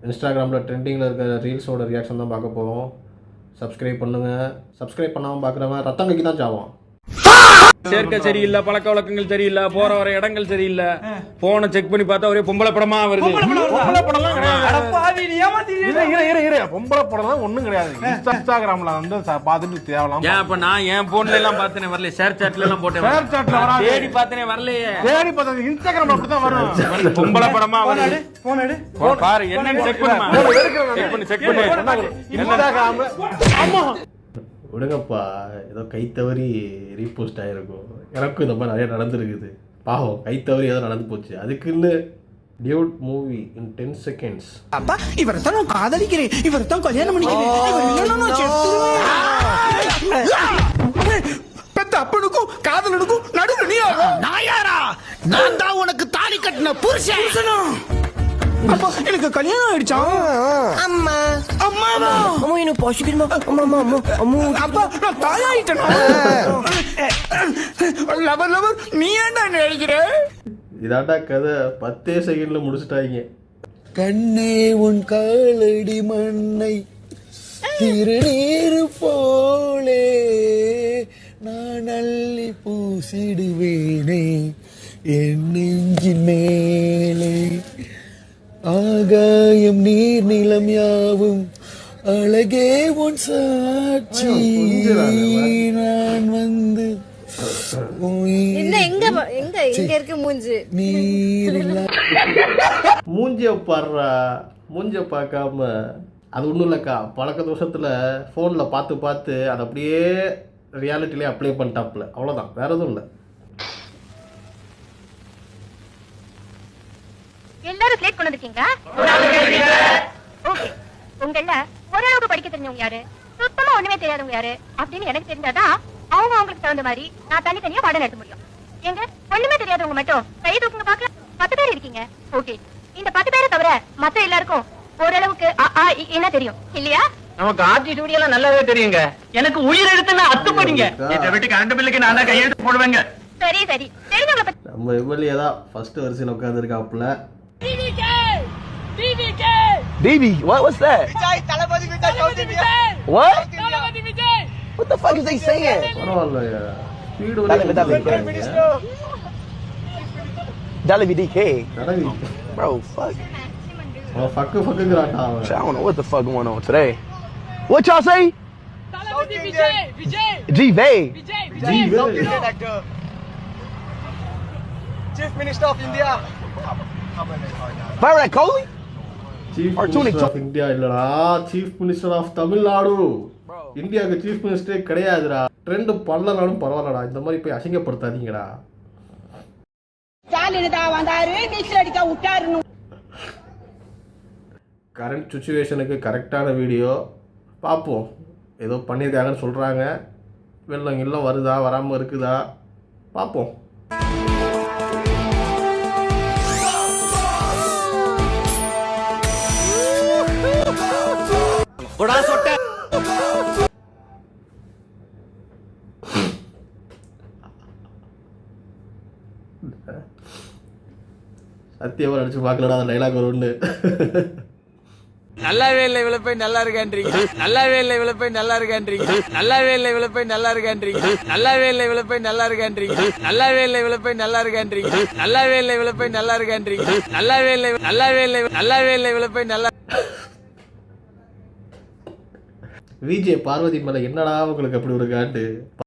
இன்ஸ்டாகிராமில் ட்ரெண்டிங்கில் இருக்கிற ரீல்ஸோட ரியாக்ஷன் தான் பார்க்க போகிறோம். சப்ஸ்கிரைப் பண்ணுங்கள். சப்ஸ்கிரைப் பண்ணாமல் பார்க்குறவன் ரத்தம் கக்கி தான் சாவான். சேர்க்கை சரியில்லை, பழக்க வழக்கங்கள் சரியில்லை, போற வர இடங்கள் சரியில்லை. போன செக் பண்ணி பார்த்தா ஒரே பொம்பளை படமா வருது. பொம்பளை படம்லாம் கிடையாது. பொம்பளை படம் ஒண்ணும் கிடையாது. இன்ஸ்டாகிராம்ல வந்து பாத்துட்டு தேவலாம். ஏன் அப்ப நான் என் போன்ல எல்லாம் பார்த்தேனே வரல, ஷேர் சாட்ல எல்லாம் போட்டேன். ஷேர் சாட்ல வராது. தேடி பார்த்தேனே வரலையே. தேடி பார்த்தா இன்ஸ்டாகிராம்ல அப்படி தான் வரும். பொம்பளை படமா வருது. போன் எடு. பாரு என்னன்னு செக் பண்ணுமா. செக் பண்ணு. இன்ஸ்டாகிராம். ஆமா. விடுங்கப்பா, ஏதோ கைத்தவறி ரீபோஸ்ட் ஆகிருக்கும். எனக்கும் இந்த மாதிரி நிறைய நடந்துருக்குது. பாவம், கைத்தவறி ஏதோ நடந்து போச்சு. அதுக்குன்னு டியூட் மூவி இன் 10 seconds. அப்பா இவர்தான் நான் காதலிக்கிறேன், இவர்தான் கல்யாணம் பண்ணிக்கிறேன். பெத்த அப்பனுக்கும் காதலனுக்கும் நடுவுல நீ நாயாரா? நான் தான் உனக்கு தாலி கட்டின புருஷன். அப்பா எனக்கு கல்யாணம் ஆயிடுச்சா? அம்மா அம்மாவா? அம்மா எனக்கு பசிக்குதுமா. அம்மா அம்மா அம்மா அம்மா. அப்பா நான் தாயாயிட்டேனா? லவர் லவர் நீ ஏன்டா எழுதுற? இதாண்டா கதை. 10 செகண்ட்ல முடிச்சுட்டாங்க. கண்ணே உன் காலடி மண்ணை திருநீரு போலே நான் அள்ளி பூசிடுவேனே என் நெஞ்சின் மேலே. ஆகாயம் நீர் நிலம் யாவும் அழகே உன் சாட்சி. நான் வந்து மூஞ்சிய பாடுறா. மூஞ்சிய பார்க்காம அது ஒன்றும் இல்லைக்கா. பழக்க தோஷத்தில் ஃபோனில் பார்த்து பார்த்து அதை அப்படியே ரியாலிட்டிலே அப்ளை பண்ணிட்டாப்புல. அவ்வளோதான், வேற எதுவும் இல்லை. எல்லாரும் ஸ்லேட் கொண்டு வந்திருக்கீங்களா? ஓகே. உங்கள ஓரளவுக்கு படிக்க தெரிஞ்சவங்க யாரு, சுத்தமா ஒண்ணுமே தெரியாதவங்க யாரு அப்படின்னு எனக்கு தெரிஞ்சாதான் அவங்க அவங்களுக்கு தகுந்த மாதிரி நான் தனித்தனியா பாடம் நடத்த முடியும். எங்க ஒண்ணுமே தெரியாதவங்க மட்டும் கை தூக்குங்க பாக்கலாம். 10 பேர் இருக்கீங்க. ஓகே, இந்த 10 பேரை தவிர மத்த எல்லாருக்கும் ஓரளவுக்கு என்ன தெரியும் இல்லையா? நமக்கு ஆட்சி சூடியெல்லாம் நல்லாவே தெரியுங்க. எனக்கு உயிர் எடுத்துன்னா அத்துப்படிங்க. இதை விட்டு கரண்ட் பில்லுக்கு நான் தான் கையெழுத்து போடுவேங்க. சரி சரி, தெரிஞ்சவங்களை பத்தி நம்ம எம்எல்ஏ தான் ஃபர்ஸ்ட் வரிசையில் உட்காந்துருக்காப்புல. Baby, what's that? What? What the fuck is they saying? பரவாயில்லையா, ஸ்பீடு Dolly DK. தடவி Bro, fuck. ஃபக்கு ஃபக்குங்கிறாட்டா அவன். I don't know what the fuck going on today. What y'all say? G-Vay. Chief Minister of India. Virat Kohli? Chief minister of India இல்லடா, chief minister of Tamil Nadu. இந்தியாவுக்கு chief மினிஸ்டரே கிடையாதுடா. Trend பண்ணலனாலும் பரவாயில்லடா, இந்த மாதிரி போய் அசிங்கப்படுத்தாதீங்கடா. Current சுச்சுவேஷனுக்கு கரெக்டான வீடியோ பார்ப்போம். ஏதோ பண்ணியிருக்காங்கன்னு சொல்கிறாங்க. வெள்ளம் கிள்ளம் வருதா வராமல் இருக்குதா பார்ப்போம். சத்தியமா நடிச்சு பார்க்கலடா அந்த டைலாக் ஒரு ஒன்று. நல்லாவே இல்லை இவ்வளவு போய் நல்லா இருக்கான்றீங்க. நல்லாவே இல்லை இவ்வளவு போய் நல்லா இருக்கான்றீங்க. நல்லாவே இல்லை இவ்வளவு போய் நல்லா இருக்கான்றீங்க. நல்லாவே இல்லை இவ்வளவு போய் நல்லா இருக்கான்றீங்க. நல்லாவே இல்லை இவ்வளவு போய் நல்லா இருக்கான்றீங்க. நல்லாவே இல்லை இவ்வளவு போய் நல்லா இருக்கான்றீங்க. நல்லாவே இல்லை இவ்வளவு போய் நல்லா. விஜே பார்வதி மேல என்னடா உங்களுக்கு அப்படி ஒரு காண்டு?